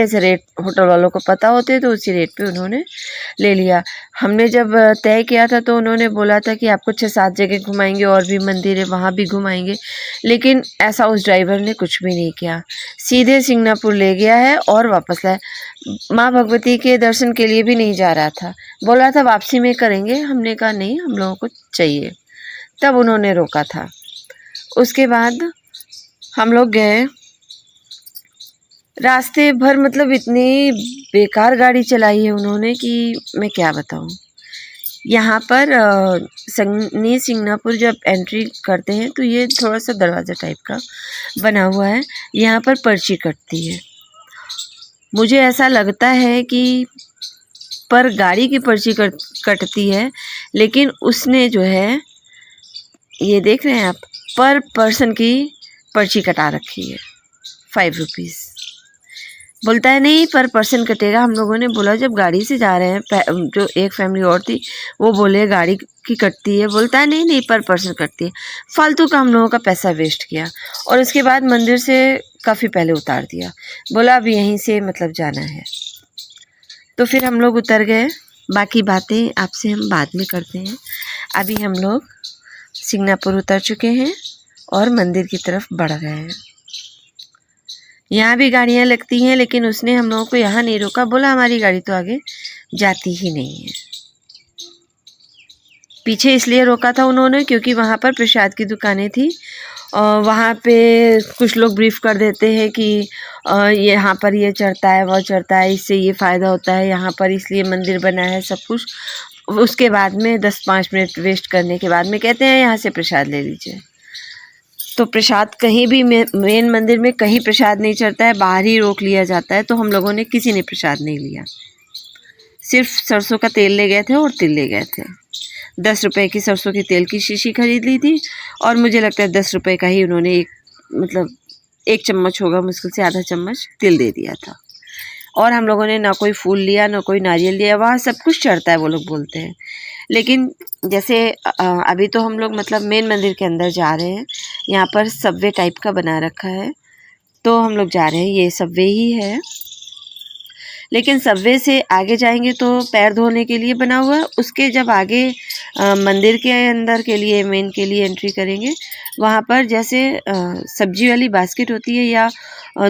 ऐसे rate hotel वालों को पता होते तो उसी रेट पे उन्होंने ले लिया। हमने जब तय किया था तो उन्होंने बोला था कि आपको 6-7 जगह घुमाएंगे और भी मंदिर है वहाँ भी घुमाएंगे, लेकिन ऐसा उस ड्राइवर ने कुछ भी नहीं किया। सीधे सिंगापुर ले गया है और वापस लाया। माँ भगवती के दर्शन के लिए भी नहीं जा रहा था, बोल रहा था वापसी में करेंगे। हमने कहा नहीं, हम लोगों को चाहिए, तब उन्होंने रोका था। उसके बाद हम लोग गए। रास्ते भर मतलब इतनी बेकार गाड़ी चलाई है उन्होंने कि मैं क्या बताऊं। यहाँ पर न्यू सिंगापुर जब एंट्री करते हैं तो ये थोड़ा सा दरवाज़ा टाइप का बना हुआ है, यहाँ पर पर्ची कटती है। मुझे ऐसा लगता है कि पर गाड़ी की पर्ची कटती है, लेकिन उसने जो है, ये देख रहे हैं आप, पर पर्सन की पर्ची कटा रखी है 5 रुपीज़। बोलता है नहीं पर पर्सन कटेगा। हम लोगों ने बोला जब गाड़ी से जा रहे हैं, जो एक फैमिली और थी वो बोले गाड़ी की कटती है, बोलता है नहीं नहीं पर पर्सन कटती है। फालतू का हम लोगों का पैसा वेस्ट किया और उसके बाद मंदिर से काफ़ी पहले उतार दिया। बोला अब यहीं से मतलब जाना है, तो फिर हम लोग उतर गए। बाकी बातें आपसे हम बाद में करते हैं। अभी हम लोग सिंगापुर उतर चुके हैं और मंदिर की तरफ बढ़ रहे हैं। यहाँ भी गाड़ियाँ लगती हैं, लेकिन उसने हम लोगों को यहाँ नहीं रोका, बोला हमारी गाड़ी तो आगे जाती ही नहीं है। पीछे इसलिए रोका था उन्होंने क्योंकि वहाँ पर प्रसाद की दुकानें थी और वहाँ पे कुछ लोग ब्रीफ कर देते हैं कि यहाँ पर ये चढ़ता है वो चढ़ता है, इससे ये फ़ायदा होता है, यहाँ पर इसलिए मंदिर बना है, सब कुछ। उसके बाद में 10-5 मिनट वेस्ट करने के बाद में कहते हैं यहाँ से प्रसाद ले लीजिए। तो प्रसाद कहीं भी मेन मंदिर में कहीं प्रसाद नहीं चढ़ता है, बाहर ही रोक लिया जाता है। तो हम लोगों ने किसी ने प्रसाद नहीं लिया, सिर्फ सरसों का तेल ले गए थे और तिल ले गए थे। 10 रुपए की सरसों के तेल की शीशी खरीद ली थी और मुझे लगता है 10 रुपए का ही उन्होंने एक चम्मच होगा, मुश्किल से आधा चम्मच तिल दे दिया था। और हम लोगों ने ना कोई फूल लिया ना कोई नारियल लिया। वहाँ सब कुछ चढ़ता है वो लोग बोलते हैं, लेकिन जैसे अभी तो हम लोग मतलब मेन मंदिर के अंदर जा रहे हैं। यहाँ पर सबवे टाइप का बना रखा है तो हम लोग जा रहे हैं, ये सबवे ही है। लेकिन सबवे से आगे जाएंगे तो पैर धोने के लिए बना हुआ है। उसके जब आगे मंदिर के अंदर के लिए मेन के लिए एंट्री करेंगे, वहाँ पर जैसे सब्जी वाली बास्केट होती है या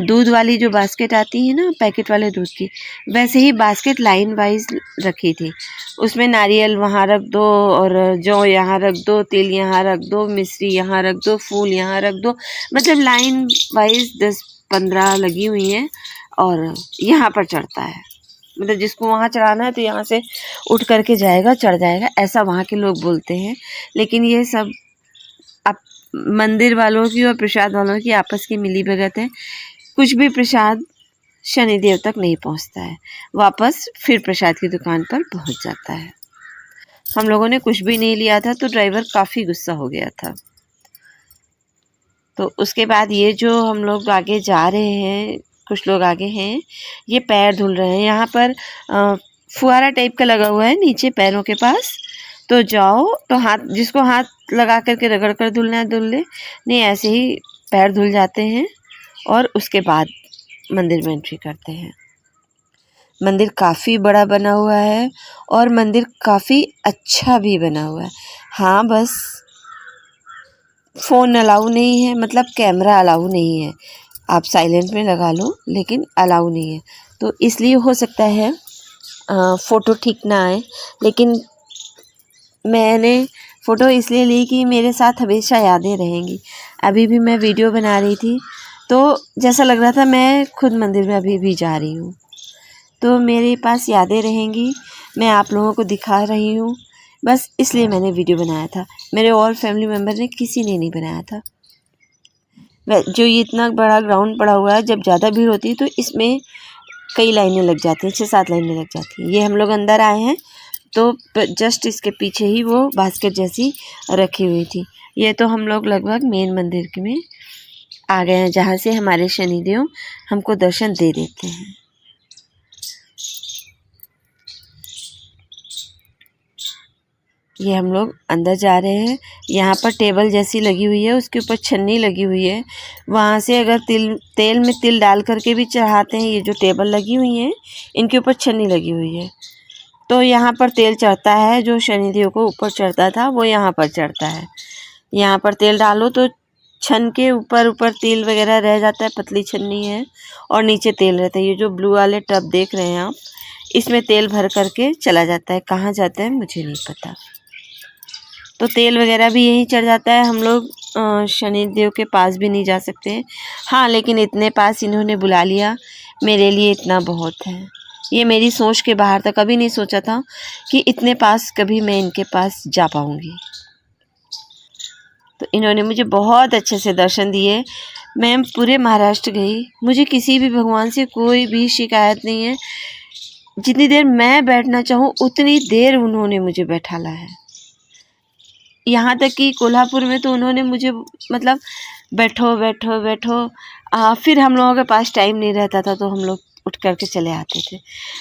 दूध वाली जो बास्केट आती है ना पैकेट वाले दूध की, वैसे ही बास्केट लाइन वाइज रखी थी। उसमें नारियल वहाँ रख दो और जौ यहाँ रख दो, तिल यहाँ रख दो, मिश्री यहाँ रख दो, फूल यहाँ रख दो, मतलब लाइन वाइज 10-15 लगी हुई हैं और यहाँ पर चढ़ता है। मतलब जिसको वहाँ चढ़ाना है तो यहाँ से उठ करके जाएगा, चढ़ जाएगा, ऐसा वहाँ के लोग बोलते हैं। लेकिन ये सब अब मंदिर वालों की और प्रसाद वालों की आपस की मिली भगत है। कुछ भी प्रसाद शनिदेव तक नहीं पहुँचता है, वापस फिर प्रसाद की दुकान पर पहुँच जाता है। हम लोगों ने कुछ भी नहीं लिया था तो ड्राइवर काफ़ी गुस्सा हो गया था। तो उसके बाद ये जो हम लोग आगे जा रहे हैं, कुछ लोग आगे हैं, ये पैर धुल रहे हैं। यहाँ पर फुहारा टाइप का लगा हुआ है नीचे पैरों के पास, तो जाओ तो हाथ, जिसको हाथ लगा करके रगड़ कर धुलना है धुल ले, नहीं ऐसे ही पैर धुल जाते हैं और उसके बाद मंदिर में एंट्री करते हैं। मंदिर काफ़ी बड़ा बना हुआ है और मंदिर काफ़ी अच्छा भी बना हुआ है। हाँ, बस फ़ोन अलाउ नहीं है, मतलब कैमरा अलाउ नहीं है। आप साइलेंट में लगा लो लेकिन अलाउ नहीं है, तो इसलिए हो सकता है फ़ोटो ठीक ना आए। लेकिन मैंने फ़ोटो इसलिए ली कि मेरे साथ हमेशा यादें रहेंगी। अभी भी मैं वीडियो बना रही थी तो जैसा लग रहा था मैं खुद मंदिर में अभी भी जा रही हूँ, तो मेरे पास यादें रहेंगी। मैं आप लोगों को दिखा रही हूँ, बस इसलिए मैंने वीडियो बनाया था। मेरे और फैमिली मेम्बर ने किसी ने नहीं बनाया था। जो ये इतना बड़ा ग्राउंड पड़ा हुआ है, जब ज़्यादा भीड़ होती है तो इसमें कई लाइनें लग जाती हैं, 6-7 लाइनें लग जाती हैं। ये हम लोग अंदर आए हैं तो जस्ट इसके पीछे ही वो बास्केट जैसी रखी हुई थी। ये तो हम लोग लगभग मेन मंदिर में आ गए हैं, जहाँ से हमारे शनिदेव हमको दर्शन दे देते हैं। ये हम लोग अंदर जा रहे हैं। यहाँ पर टेबल जैसी लगी हुई है, उसके ऊपर छन्नी लगी हुई है। वहाँ से अगर तेल में तिल डाल करके भी चढ़ाते हैं। ये जो टेबल लगी हुई हैं इनके ऊपर छन्नी लगी हुई है, तो यहाँ पर तेल चढ़ता है। जो शनिदेव को ऊपर चढ़ता था वो यहाँ पर चढ़ता है। यहाँ पर तेल डालो तो छन के ऊपर तिल वगैरह रह जाता है, पतली छन्नी है और नीचे तेल रहता है। ये जो ब्लू वाले टब देख रहे हैं आप, इसमें तेल भर करके चला जाता है। कहाँ जाता है मुझे नहीं पता। तो तेल वगैरह भी यहीं चढ़ जाता है। हम लोग शनिदेव के पास भी नहीं जा सकते। हाँ, लेकिन इतने पास इन्होंने बुला लिया, मेरे लिए इतना बहुत है। ये मेरी सोच के बाहर था। कभी नहीं सोचा था कि इतने पास कभी मैं इनके पास जा पाऊँगी। तो इन्होंने मुझे बहुत अच्छे से दर्शन दिए। मैं पूरे महाराष्ट्र गई, मुझे किसी भी भगवान से कोई भी शिकायत नहीं है। जितनी देर मैं बैठना चाहूँ उतनी देर उन्होंने मुझे बैठाला है। यहाँ तक कि कोल्हापुर में तो उन्होंने मुझे मतलब बैठो बैठो बैठो। फिर हम लोगों के पास टाइम नहीं रहता था तो हम लोग उठ करके चले आते थे।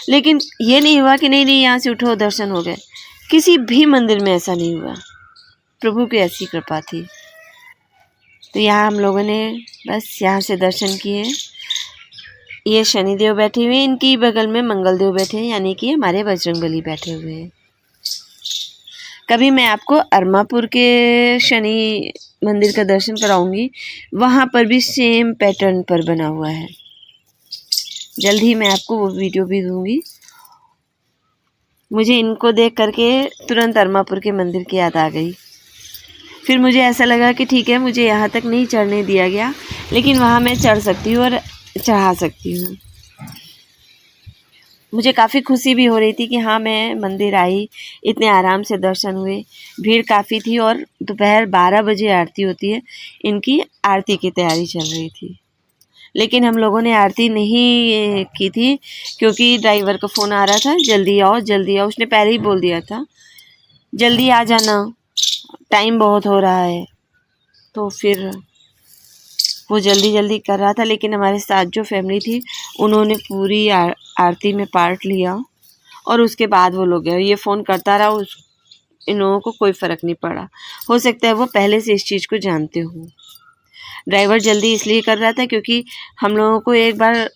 लेकिन ये नहीं हुआ कि नहीं यहाँ से उठो दर्शन हो गए। किसी भी मंदिर में ऐसा नहीं हुआ। प्रभु की ऐसी कृपा थी। तो यहाँ हम लोगों ने बस यहाँ से दर्शन किए। ये शनिदेव बैठे हुए हैं, इनकी बगल में मंगलदेव बैठे हैं, यानी कि हमारे बजरंगबली बैठे हुए हैं। कभी मैं आपको अरमापुर के शनि मंदिर का दर्शन कराऊंगी। वहाँ पर भी सेम पैटर्न पर बना हुआ है। जल्द ही मैं आपको वो वीडियो भी दूंगी। मुझे इनको देख करके तुरंत अरमापुर के मंदिर की याद आ गई। फिर मुझे ऐसा लगा कि ठीक है, मुझे यहाँ तक नहीं चढ़ने दिया गया, लेकिन वहाँ मैं चढ़ सकती हूँ और चढ़ा सकती हूँ। मुझे काफ़ी खुशी भी हो रही थी कि हाँ, मैं मंदिर आई, इतने आराम से दर्शन हुए। भीड़ काफ़ी थी और दोपहर 12 बजे आरती होती है। इनकी आरती की तैयारी चल रही थी, लेकिन हम लोगों ने आरती नहीं की थी क्योंकि ड्राइवर का फ़ोन आ रहा था, जल्दी आओ जल्दी आओ। उसने पहले ही बोल दिया था जल्दी आ जाना, टाइम बहुत हो रहा है। तो फिर वो जल्दी जल्दी कर रहा था, लेकिन हमारे साथ जो फैमिली थी उन्होंने पूरी आरती में पार्ट लिया और उसके बाद वो लोग गए। ये फ़ोन करता रहा, इन लोगों को कोई फ़र्क नहीं पड़ा। हो सकता है वो पहले से इस चीज़ को जानते हो। ड्राइवर जल्दी इसलिए कर रहा था क्योंकि हम लोगों को एक बार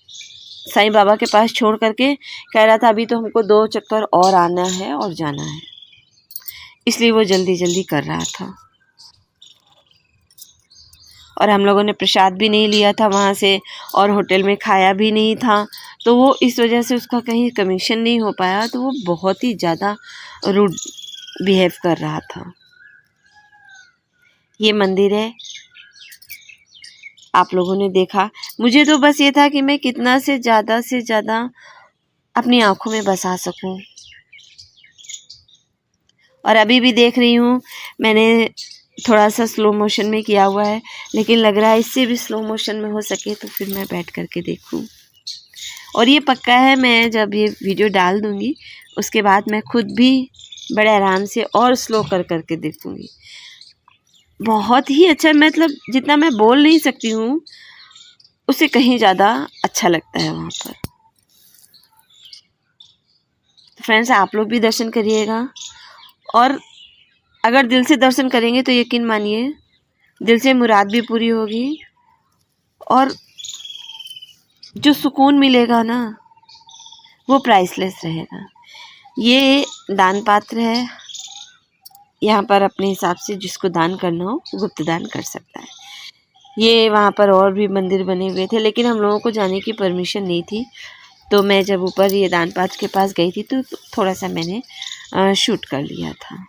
साईं बाबा के पास छोड़ करके कह रहा था अभी तो हमको 2 चक्कर और आना है और जाना है, इसलिए वो जल्दी जल्दी कर रहा था। और हम लोगों ने प्रसाद भी नहीं लिया था वहाँ से और होटल में खाया भी नहीं था, तो वो इस वजह से उसका कहीं कमीशन नहीं हो पाया। तो वो बहुत ही ज़्यादा रूड बिहेव कर रहा था। ये मंदिर है, आप लोगों ने देखा। मुझे तो बस ये था कि मैं कितना से ज़्यादा अपनी आँखों में बसा सकूं। और अभी भी देख रही हूँ, मैंने थोड़ा सा स्लो मोशन में किया हुआ है, लेकिन लग रहा है इससे भी स्लो मोशन में हो सके तो फिर मैं बैठ करके देखूं। और ये पक्का है, मैं जब ये वीडियो डाल दूँगी उसके बाद मैं खुद भी बड़े आराम से और स्लो कर करके देखूँगी। बहुत ही अच्छा, मतलब जितना मैं बोल नहीं सकती हूँ उससे कहीं ज़्यादा अच्छा लगता है वहाँ पर। फ्रेंड्स, आप लोग भी दर्शन करिएगा और अगर दिल से दर्शन करेंगे तो यकीन मानिए दिल से मुराद भी पूरी होगी और जो सुकून मिलेगा ना वो प्राइसलेस रहेगा। ये दान पात्र है, यहाँ पर अपने हिसाब से जिसको दान करना हो गुप्त दान कर सकता है। ये वहाँ पर और भी मंदिर बने हुए थे, लेकिन हम लोगों को जाने की परमिशन नहीं थी। तो मैं जब ऊपर ये दान पात्र के पास गई थी तो थोड़ा सा मैंने शूट कर लिया था।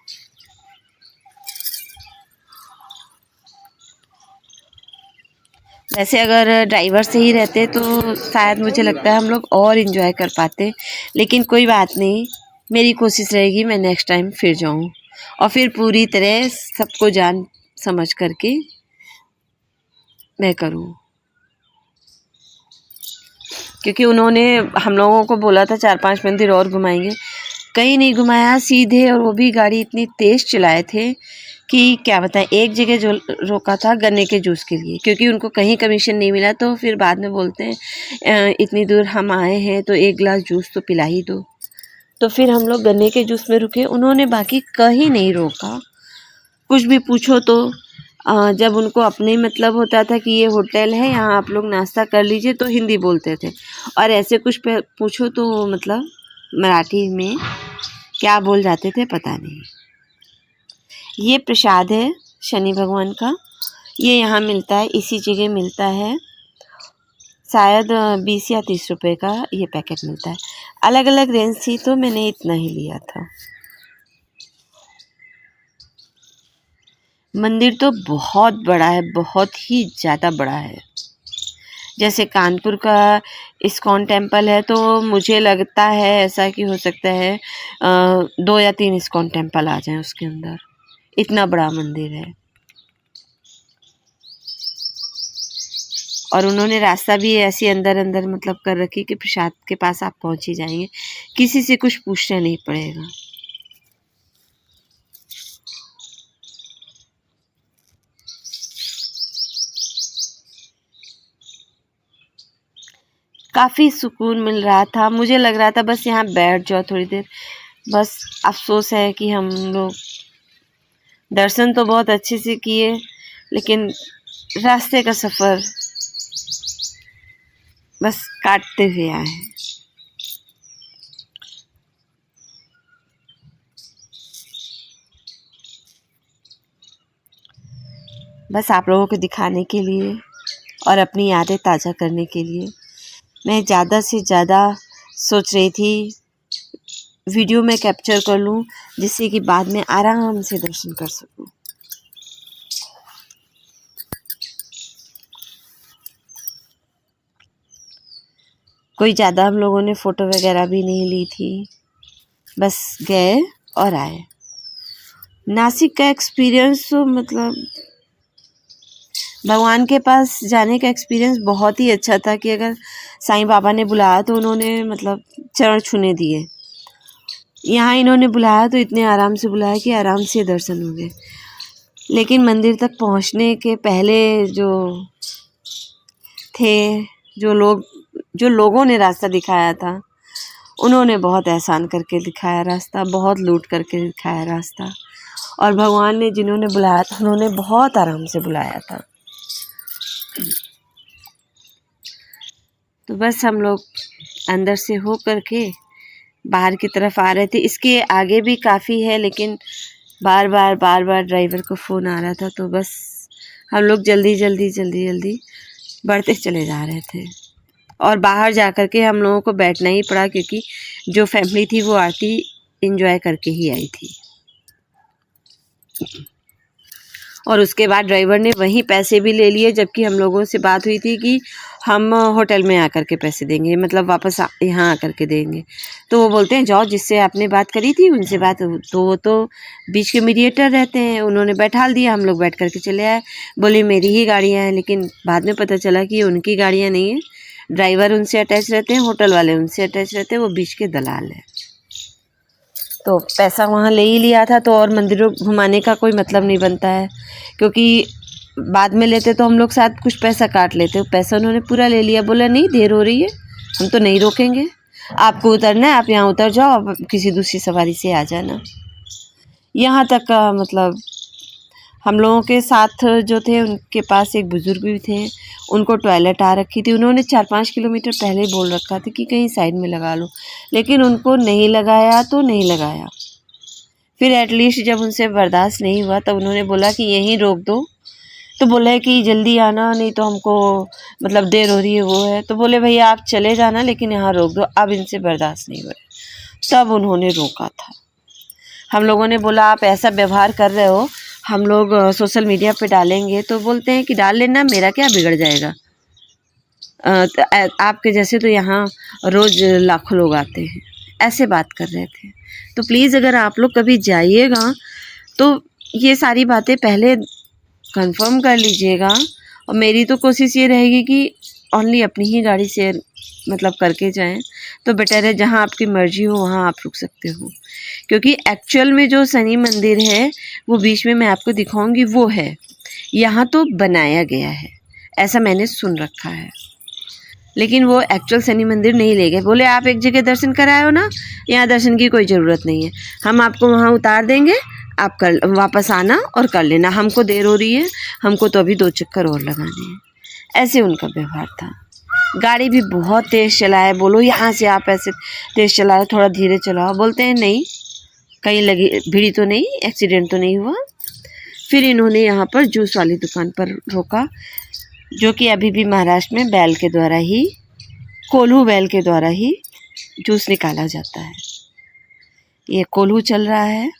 वैसे अगर ड्राइवर से ही रहते तो शायद मुझे लगता है हम लोग और इन्जॉय कर पाते, लेकिन कोई बात नहीं, मेरी कोशिश रहेगी मैं नेक्स्ट टाइम फिर जाऊं और फिर पूरी तरह सबको जान समझ करके मैं करूं। क्योंकि उन्होंने हम लोगों को बोला था 4-5 मंदिर और घुमाएंगे, कहीं नहीं घुमाया सीधे। और वो भी गाड़ी इतनी तेज़ चलाए थे कि क्या बताएं। एक जगह जो रोका था गन्ने के जूस के लिए, क्योंकि उनको कहीं कमीशन नहीं मिला। तो फिर बाद में बोलते हैं इतनी दूर हम आए हैं तो 1 गिलास जूस तो पिला ही दो। तो फिर हम लोग गन्ने के जूस में रुके। उन्होंने बाकी कहीं नहीं रोका, कुछ भी पूछो तो जब उनको अपने मतलब होता था कि ये होटल है, यहाँ आप लोग नाश्ता कर लीजिए, तो हिंदी बोलते थे। और ऐसे कुछ पूछो तो मतलब मराठी में क्या बोल जाते थे पता नहीं। ये प्रसाद है शनि भगवान का, ये यहाँ मिलता है, इसी जगह मिलता है। शायद 20 या 30 रुपए का ये पैकेट मिलता है। अलग अलग रेंज थी तो मैंने इतना ही लिया था। मंदिर तो बहुत बड़ा है, बहुत ही ज़्यादा बड़ा है। जैसे कानपुर का इस्कॉन टेम्पल है, तो मुझे लगता है ऐसा कि हो सकता है 2 या 3 इस्कॉन टेम्पल आ जाएं उसके अंदर, इतना बड़ा मंदिर है। और उन्होंने रास्ता भी ऐसी अंदर अंदर मतलब कर रखी कि प्रसाद के पास आप पहुंच ही जाएंगे, किसी से कुछ पूछना नहीं पड़ेगा। काफ़ी सुकून मिल रहा था, मुझे लग रहा था बस यहाँ बैठ जाओ थोड़ी देर। बस अफसोस है कि हम लोग दर्शन तो बहुत अच्छे से किए, लेकिन रास्ते का सफ़र बस काटते हुए आए। बस आप लोगों को दिखाने के लिए और अपनी यादें ताज़ा करने के लिए मैं ज़्यादा से ज़्यादा सोच रही थी वीडियो में कैप्चर कर लूं, जिससे कि बाद में आराम से दर्शन कर सकूं। कोई ज़्यादा हम लोगों ने फ़ोटो वगैरह भी नहीं ली थी, बस गए और आए। नासिक का एक्सपीरियंस तो मतलब भगवान के पास जाने का एक्सपीरियंस बहुत ही अच्छा था कि अगर साईं बाबा ने बुलाया तो उन्होंने मतलब चरण छूने दिए। यहाँ इन्होंने बुलाया तो इतने आराम से बुलाया कि आराम से दर्शन हो गए। लेकिन मंदिर तक पहुँचने के पहले जो थे, जो लोगों ने रास्ता दिखाया था, उन्होंने बहुत एहसान करके दिखाया रास्ता, बहुत लूट करके दिखाया रास्ता। और भगवान ने जिन्होंने बुलाया था उन्होंने बहुत आराम से बुलाया था। तो बस हम लोग अंदर से हो करके बाहर की तरफ आ रहे थे। इसके आगे भी काफ़ी है, लेकिन बार बार ड्राइवर को फ़ोन आ रहा था, तो बस हम लोग जल्दी बढ़ते चले जा रहे थे। और बाहर जा कर के हम लोगों को बैठना ही पड़ा, क्योंकि जो फैमिली थी वो आरती एंजॉय करके ही आई थी। और उसके बाद ड्राइवर ने वहीं पैसे भी ले लिए, जबकि हम लोगों से बात हुई थी कि हम होटल में आकर के पैसे देंगे, मतलब वापस यहाँ आकर के देंगे। तो वो बोलते हैं जाओ, जिससे आपने बात करी थी उनसे बात, तो वो तो बीच के मीडिएटर रहते हैं, उन्होंने बैठाल दिया, हम लोग बैठ करके चले आए। बोले मेरी ही गाड़ियाँ हैं, लेकिन बाद में पता चला कि उनकी गाड़ियाँ नहीं हैं, ड्राइवर उनसे अटैच रहते हैं, होटल वाले उनसे अटैच रहते हैं, वो बीच के दलाल है। तो पैसा वहाँ ले ही लिया था, तो और मंदिरों घुमाने का कोई मतलब नहीं बनता है, क्योंकि बाद में लेते तो हम लोग साथ कुछ पैसा काट लेते। पैसा उन्होंने पूरा ले लिया। बोला नहीं, देर हो रही है, हम तो नहीं रोकेंगे, आपको उतरना है आप यहाँ उतर जाओ, आप किसी दूसरी सवारी से आ जाना। यहाँ तक का मतलब हम लोगों के साथ जो थे उनके पास एक बुज़ुर्ग भी थे, उनको टॉयलेट आ रखी थी। उन्होंने 4-5 किलोमीटर पहले ही बोल रखा था कि कहीं साइड में लगा लो, लेकिन उनको नहीं लगाया तो नहीं लगाया। फिर एटलीस्ट जब उनसे बर्दाश्त नहीं हुआ तब उन्होंने बोला कि यहीं रोक दो। तो बोला कि जल्दी आना, नहीं तो हमको मतलब देर हो रही है, वो है। तो बोले भैया आप चले जाना, लेकिन यहाँ रोक दो, अब इनसे बर्दाश्त नहीं हो रहा। तब उन्होंने रोका था। हम लोगों ने बोला आप ऐसा व्यवहार कर रहे हो, हम लोग सोशल मीडिया पे डालेंगे। तो बोलते हैं कि डाल लेना, मेरा क्या बिगड़ जाएगा, आपके जैसे तो यहाँ रोज़ लाखों लोग आते हैं, ऐसे बात कर रहे थे। तो प्लीज़ अगर आप लोग कभी जाइएगा तो ये सारी बातें पहले कंफर्म कर लीजिएगा। और मेरी तो कोशिश ये रहेगी कि ओनली अपनी ही गाड़ी से मतलब करके जाएं, तो बेटर है। जहां आपकी मर्ज़ी हो वहां आप रुक सकते हो, क्योंकि एक्चुअल में जो शनि मंदिर है वो बीच में मैं आपको दिखाऊंगी, वो है। यहाँ तो बनाया गया है, ऐसा मैंने सुन रखा है। लेकिन वो एक्चुअल शनि मंदिर नहीं ले गए। बोले आप एक जगह दर्शन कराए हो ना, यहाँ दर्शन की कोई ज़रूरत नहीं है, हम आपको वहाँ उतार देंगे, आप कर वापस आना और कर लेना, हमको देर हो रही है, हमको तो अभी 2 चक्कर और लगाने हैं। ऐसे उनका व्यवहार था। गाड़ी भी बहुत तेज़ चलाए, बोलो यहाँ से आप ऐसे तेज़ चलाओ, थोड़ा धीरे चलाओ, बोलते हैं नहीं, कहीं लगी भीड़ी तो नहीं, एक्सीडेंट तो नहीं हुआ। फिर इन्होंने यहाँ पर जूस वाली दुकान पर रोका, जो कि अभी भी महाराष्ट्र में बैल के द्वारा ही, कोल्हू बैल के द्वारा ही जूस निकाला जाता है। ये कोल्हू चल रहा है।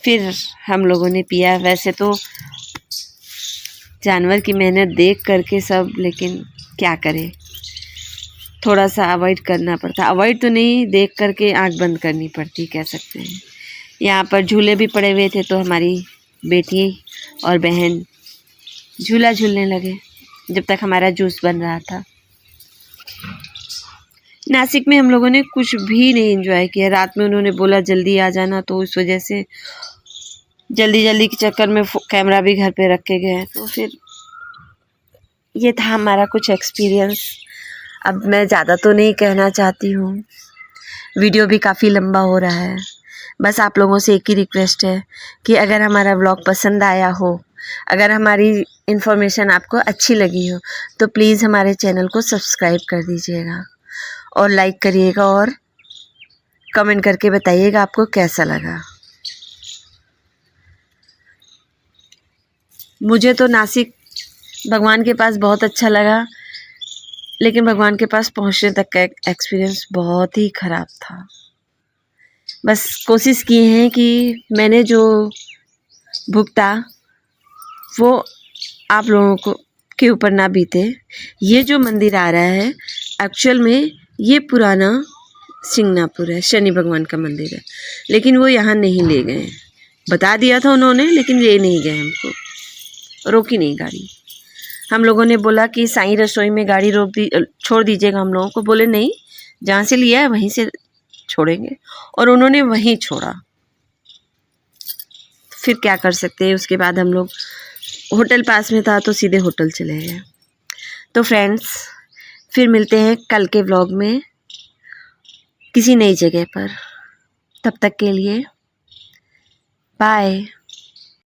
फिर हम लोगों ने पिया। वैसे तो जानवर की मेहनत देख करके सब, लेकिन क्या करें, थोड़ा सा अवॉइड करना पड़ता। अवॉइड तो नहीं, देख करके आंख बंद करनी पड़ती, कह सकते हैं। यहाँ पर झूले भी पड़े हुए थे, तो हमारी बेटी और बहन झूला झूलने लगे जब तक हमारा जूस बन रहा था। नासिक में हम लोगों ने कुछ भी नहीं एंजॉय किया। रात में उन्होंने बोला जल्दी आ जाना, तो उस वजह से जल्दी के चक्कर में कैमरा भी घर पे रख के गए। तो फिर ये था हमारा कुछ एक्सपीरियंस। अब मैं ज़्यादा तो नहीं कहना चाहती हूँ, वीडियो भी काफ़ी लंबा हो रहा है। बस आप लोगों से एक ही रिक्वेस्ट है कि अगर हमारा व्लॉग पसंद आया हो, अगर हमारी इन्फॉर्मेशन आपको अच्छी लगी हो, तो प्लीज़ हमारे चैनल को सब्सक्राइब कर दीजिएगा और लाइक करिएगा और कमेंट करके बताइएगा आपको कैसा लगा। मुझे तो नासिक भगवान के पास बहुत अच्छा लगा, लेकिन भगवान के पास पहुंचने तक का एक्सपीरियंस बहुत ही ख़राब था। बस कोशिश की है कि मैंने जो भुगता वो आप लोगों को के ऊपर ना बीते। ये जो मंदिर आ रहा है, एक्चुअल में ये पुराना सिंगनापुर है, शनि भगवान का मंदिर है, लेकिन वो यहाँ नहीं ले गए। बता दिया था उन्होंने, लेकिन ले नहीं गए, हमको रोकी नहीं गाड़ी। हम लोगों ने बोला कि साईं रसोई में गाड़ी छोड़ दीजिएगा हम लोगों को। बोले नहीं, जहाँ से लिया है वहीं से छोड़ेंगे, और उन्होंने वहीं छोड़ा। फिर क्या कर सकते हैं। उसके बाद हम लोग, होटल पास में था तो सीधे होटल चले गए। तो फ्रेंड्स, फिर मिलते हैं कल के व्लॉग में किसी नई जगह पर। तब तक के लिए बाय।